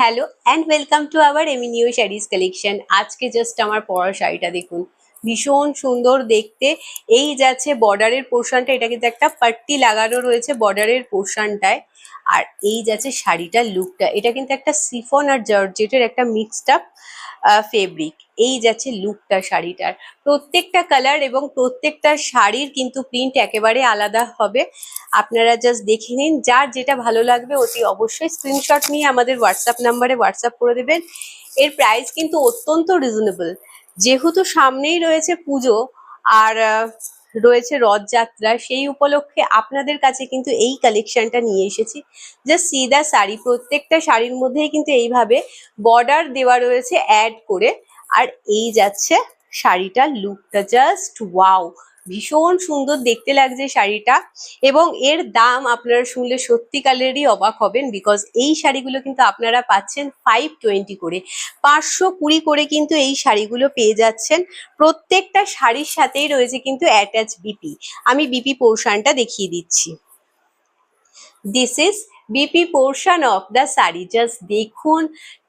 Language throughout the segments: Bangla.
Hello and welcome to our এমিনিউ শাড়িজ কালেকশন। আজকে জাস্ট আমার পরা শাড়িটা দেখুন, ভীষণ সুন্দর দেখতে। এই যাচ্ছে বর্ডারের পোর্শনটা, এটা কিন্তু একটা পাট্টি লাগানো রয়েছে বর্ডারের পোর্শনটায়। আর এই যাচ্ছে শাড়িটার লুকটা, এটা কিন্তু একটা সিফন আর জর্জেটের একটা মিক্সড আপ ফেব্রিক। এই যাচ্ছে লুকটা শাড়িটার, প্রত্যেকটা কালার এবং প্রত্যেকটা শাড়ির কিন্তু প্রিন্ট একেবারে আলাদা হবে। আপনারা জাস্ট দেখে নিন, যার যেটা ভালো লাগবে অতি অবশ্যই স্ক্রিনশট নিয়ে আমাদের হোয়াটসঅ্যাপ নাম্বারে হোয়াটসঅ্যাপ করে দেবেন। এর প্রাইস কিন্তু অত্যন্ত রিজনেবল, যেহেতু সামনেই রয়েছে পুজো আর রয়েছে রথযাত্রা, সেই উপলক্ষে আপনাদের কাছে কিন্তু এই কালেকশনটা নিয়ে এসেছি। জাস্ট সি দা শাড়ি, প্রত্যেকটা শাড়ির মধ্যেই কিন্তু এইভাবে বর্ডার দেওয়া রয়েছে অ্যাড করে। আর এই যাচ্ছে শাড়িটার লুকটা, জাস্ট ওয়াও, ভীষণ সুন্দর দেখতে লাগছে শাড়িটা। এবং এর দাম আপনারা শুনলে সত্যিকারেরই অবাক হবেন, বিকজ এই শাড়িগুলো কিন্তু আপনারা পাচ্ছেন 520 করে, 520 করে কিন্তু এই শাড়িগুলো পেয়ে যাচ্ছেন। প্রত্যেকটা শাড়ির সাথেই রয়েছে কিন্তু অ্যাটাচ বিপি। আমি বিপি পোর্শনটা দেখিয়ে দিচ্ছি। This is BP portion of the sari. Just দেখুন,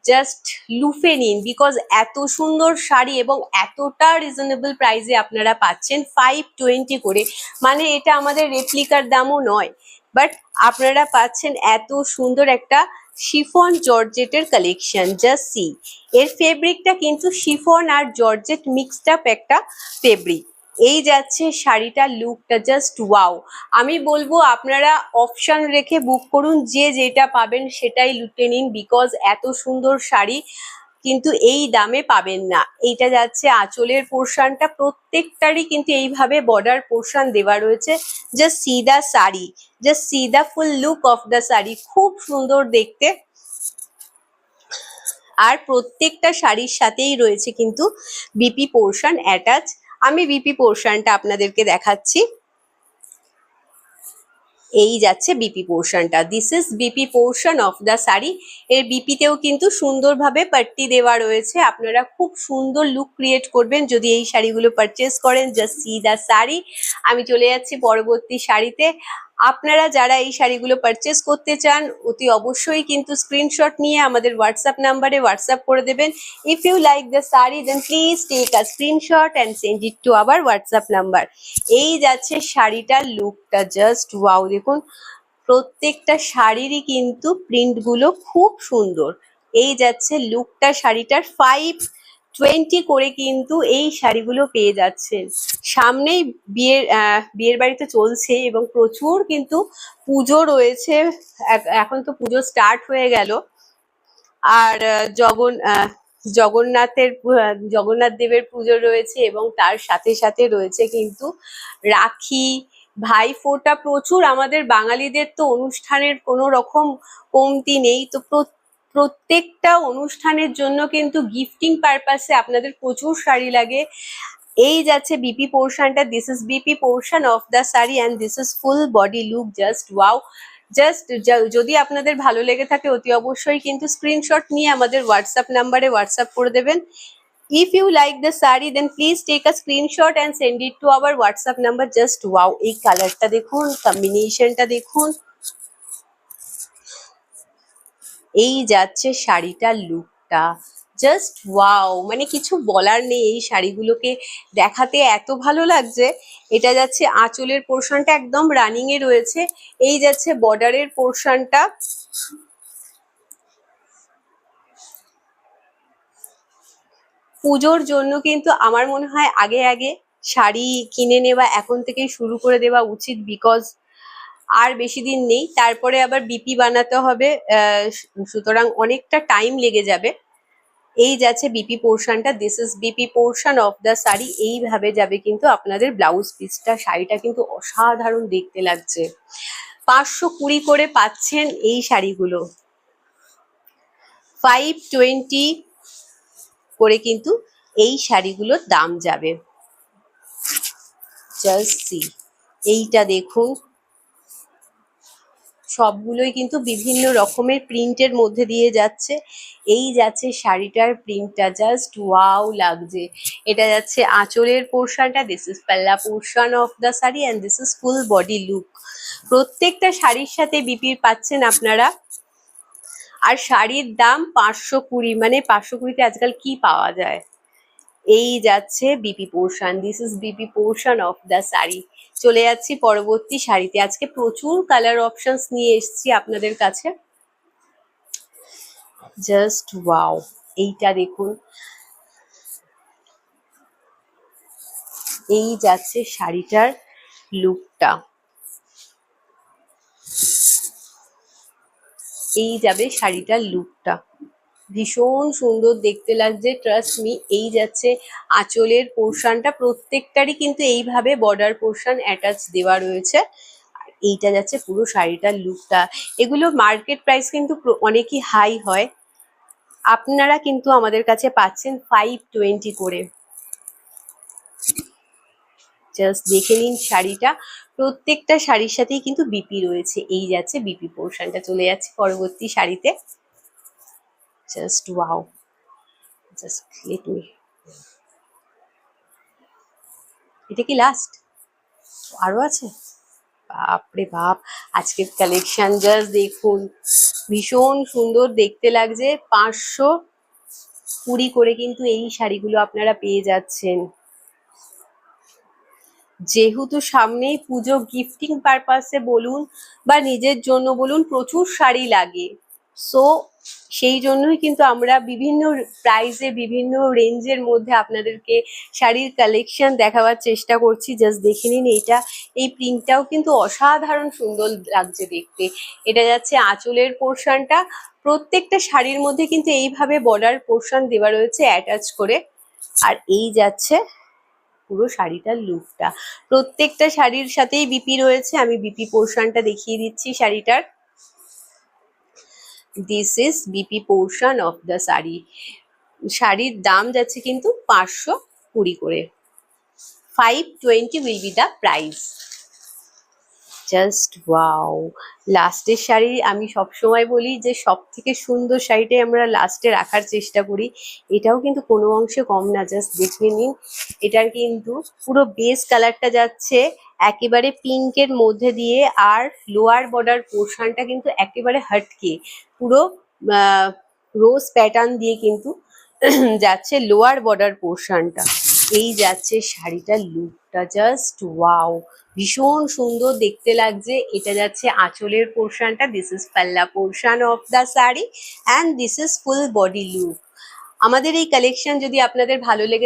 জাস্ট লুফে নিন, বিকজ এত সুন্দর শাড়ি এবং এতটা রিজনেবল প্রাইসে আপনারা পাচ্ছেন 520 করে। মানে এটা আমাদের রেপ্লিকার দামও নয়, বাট আপনারা পাচ্ছেন এত সুন্দর একটা শিফন জর্জেটের কালেকশন। জাস্ট সি, এর ফেব্রিকটা কিন্তু শিফন আর জর্জেট মিক্সড আপ একটা ফেব্রিক। এই যাচ্ছে শাড়িটার লুকটা, জাস্ট ওয়াও। আমি বলবো আপনারা অপশন রেখে বুক করুন, যে যেটা পাবেন সেটাই লুটে নিন, বিকজ এত সুন্দর শাড়ি কিন্তু এই দামে পাবেন না। এইটা যাচ্ছে আঁচলের পোর্শনটা, প্রত্যেকটারই কিন্তু এইভাবে বর্ডার পোর্শন দেওয়া রয়েছে। Just see the sari, just see the full look of the sari, খুব সুন্দর দেখতে। আর প্রত্যেকটা শাড়ির সাথেই রয়েছে কিন্তু বিপি পোর্শন অ্যাটাচ। আমি বিপি পোর্শনটা আপনাদেরকে দেখাচ্ছি। এই যাচ্ছে বিপি পোর্শনটা, this is BP portion of the sari. এর বিপিতেও কিন্তু সুন্দরভাবে পাট্টি দেওয়া রয়েছে। আপনারা খুব সুন্দর লুক ক্রিয়েট করবেন যদি এই শাড়িগুলো পারচেস করেন। Just see the sari. আমি চলে যাচ্ছি পরবর্তী শাড়িতে। আপনারা যারা এই শাড়িগুলো পারচেস করতে চান অতি অবশ্যই কিন্তু স্ক্রিনশট নিয়ে আমাদের হোয়াটসঅ্যাপ নাম্বারে হোয়াটসঅ্যাপ করে দেবেন। If you like the sari then please take a screenshot and send it to our WhatsApp number. এই যাচ্ছে শাড়িটার লুকটা, জাস্ট ওয়াও। দেখুন, প্রত্যেকটা শাড়িরই কিন্তু প্রিন্টগুলো খুব সুন্দর। এই যাচ্ছে লুকটা শাড়িটার, 520 করে কিন্তু এই শাড়িগুলো পেয়ে যাচ্ছেন। সামনেই বিয়ের বাড়িতে চলছে এবং প্রচুর কিন্তু পুজো রয়েছে। এখন তো পুজো স্টার্ট হয়ে গেল। আর জগন্নাথ দেবের পুজো রয়েছে এবং তার সাথে সাথে রয়েছে কিন্তু রাখি, ভাইফোঁটা। প্রচুর আমাদের বাঙালিদের তো অনুষ্ঠানের কোনো রকম কমতি নেই। তো প্রত্যেকটা অনুষ্ঠানের জন্য কিন্তু গিফটিং পারপাসে আপনাদের প্রচুর শাড়ি লাগে। এই যাচ্ছে বিপি পোর্শনটা, this is BP portion of the sari and this is full body look, just wow. Just যদি আপনাদের ভালো লেগে থাকে অতি অবশ্যই কিন্তু স্ক্রিনশট নিয়ে আমাদের হোয়াটসঅ্যাপ নাম্বারে হোয়াটসঅ্যাপ করে দেবেন। If you like the sari then please take a screenshot and send it to our WhatsApp number. Just wow, এই কালারটা দেখুন, কম্বিনেশনটা দেখুন। এই যাচ্ছে শাড়িটার লুকটা, জাস্ট ওয়াও। মানে কিছু বলার নেই, এই শাড়িগুলোকে দেখাতে এত ভালো লাগছে। এটা যাচ্ছে আঁচলের পোর্শনটা, একদম রানিং এ রয়েছে। এই যাচ্ছে বর্ডারের পোর্শনটা। পুজোর জন্য কিন্তু আমার মনে হয় আগে আগে শাড়ি কিনে নেওয়া এখন থেকেই শুরু করে দেওয়া উচিত, বিকজ আর বেশি দিন নেই, তারপরে আবার বিপি বানাতে হবে। সুতরাং অনেকটা টাইম লেগে যাবে। এই যাচ্ছে বিপি পোর্শনটা, this is BP portion of the sari. এইভাবে যাবে কিন্তু আপনাদের ব্লাউজ পিসটা। শাড়িটা কিন্তু অসাধারণ দেখতে লাগছে। 520 করে পাচ্ছেন এই শাড়িগুলো, 520 করে কিন্তু এই শাড়িগুলোর দাম যাবে। জাস্ট সি, এইটা দেখুন, সবগুলোই কিন্তু বিভিন্ন রকমের প্রিন্টের মধ্যে দিয়ে যাচ্ছে। এই যাচ্ছে শাড়িটার প্রিন্টটা, জাস্ট ওয়াও লাগছে। এটা যাচ্ছে আঁচলের পোর্শনটা, দিস ইজ পাল্লা portion of the sari and this is full body look. প্রত্যেকটা শাড়ির সাথে বিপির পাচ্ছেন আপনারা আর শাড়ির দাম 520, মানে 520-তে আজকাল কি পাওয়া যায়। এই যাচ্ছে BP portion, this is BP portion of the sari. চলে যাচ্ছি পরবর্তী শাড়িতে। আজকে প্রচুর কালার অপশনস নিয়ে এসেছি আপনাদের কাছে। জাস্ট ওয়াও, এইটা দেখুন, এই যাচ্ছে শাড়িটার লুকটা, এই যাবে শাড়িটার লুকটা, ভীষণ সুন্দর দেখতে লাগছে। ট্রাস্ট মি, এই যাচ্ছে আঁচলের পোর্শনটা, প্রত্যেকটারই কিন্তু এইভাবে বর্ডার পোর্শন অ্যাটাচ দেওয়া রয়েছে। আর এইটা যাচ্ছে পুরো শাড়িটার লুকটা। এগুলো মার্কেট প্রাইস কিন্তু অনেকই হাই হয়, আপনারা কিন্তু আমাদের কাছে পাচ্ছেন 520 করে। জাস্ট দেখে নিন শাড়িটা, প্রত্যেকটা শাড়ির সাথেই কিন্তু বিপি রয়েছে। এই যাচ্ছে বিপি পোর্শনটা। চলে যাচ্ছে পরবর্তী শাড়িতে। Just wow, just let me, এটা কি লাস্ট? আরো আছে? বাপরে বাপ, আজকের কালেকশন জাস্ট দেখুন, ভীষণ সুন্দর দেখতে লাগছে। 520 করে কিন্তু এই শাড়িগুলো আপনারা পেয়ে যাচ্ছেন। যেহেতু সামনেই পুজো, গিফটিং পারপাসে বলুন বা নিজের জন্য বলুন, প্রচুর শাড়ি লাগে। সো সেই জন্যই কিন্তু আমরা বিভিন্ন প্রাইসে, বিভিন্ন রেঞ্জের মধ্যে আপনাদেরকে শাড়ির কালেকশন দেখাবার চেষ্টা করছি। জাস্ট দেখে নিন এইটা, এই প্রিন্টটাও কিন্তু অসাধারণ সুন্দর লাগছে দেখতে। এটা যাচ্ছে আঁচলের পোর্শনটা, প্রত্যেকটা শাড়ির মধ্যে কিন্তু এইভাবে বর্ডার পোর্শন দেওয়া রয়েছে অ্যাটাচ করে। আর এই যাচ্ছে পুরো শাড়িটার লুকটা, প্রত্যেকটা শাড়ির সাথেই বিপি রয়েছে। আমি বিপি পোর্শনটা দেখিয়ে দিচ্ছি শাড়িটার। This is BP portion of the sari. শাড়ির দাম যাচ্ছে কিন্তু 520 করে। 520 will be the price. Just wow, লাস্টের শাড়ি আমি সবসময় বলি যে সব থেকে সুন্দর শাড়িটাই আমরা লাস্টে রাখার চেষ্টা করি। এটাও কিন্তু কোনো অংশে কম না। জাস্ট দেখে নিন, এটার কিন্তু পুরো বেস কালারটা যাচ্ছে একেবারে পিঙ্কের মধ্যে দিয়ে, আর লোয়ার বর্ডার পোর্শনটা কিন্তু একেবারে হটকে পুরো রোজ প্যাটার্ন দিয়ে কিন্তু যাচ্ছে লোয়ার বর্ডার পোর্শনটা। এই যাচ্ছে শাড়িটার লুকটা, জাস্ট ওয়াও, ভীষণ সুন্দর দেখতে লাগছে। এটা যাচ্ছে আঁচলের পোর্শনটা, দিস ইজ পাল্লা portion of the sari and this is full body look. আমাদের এই কালেকশন যদি আপনাদের ভালো লেগে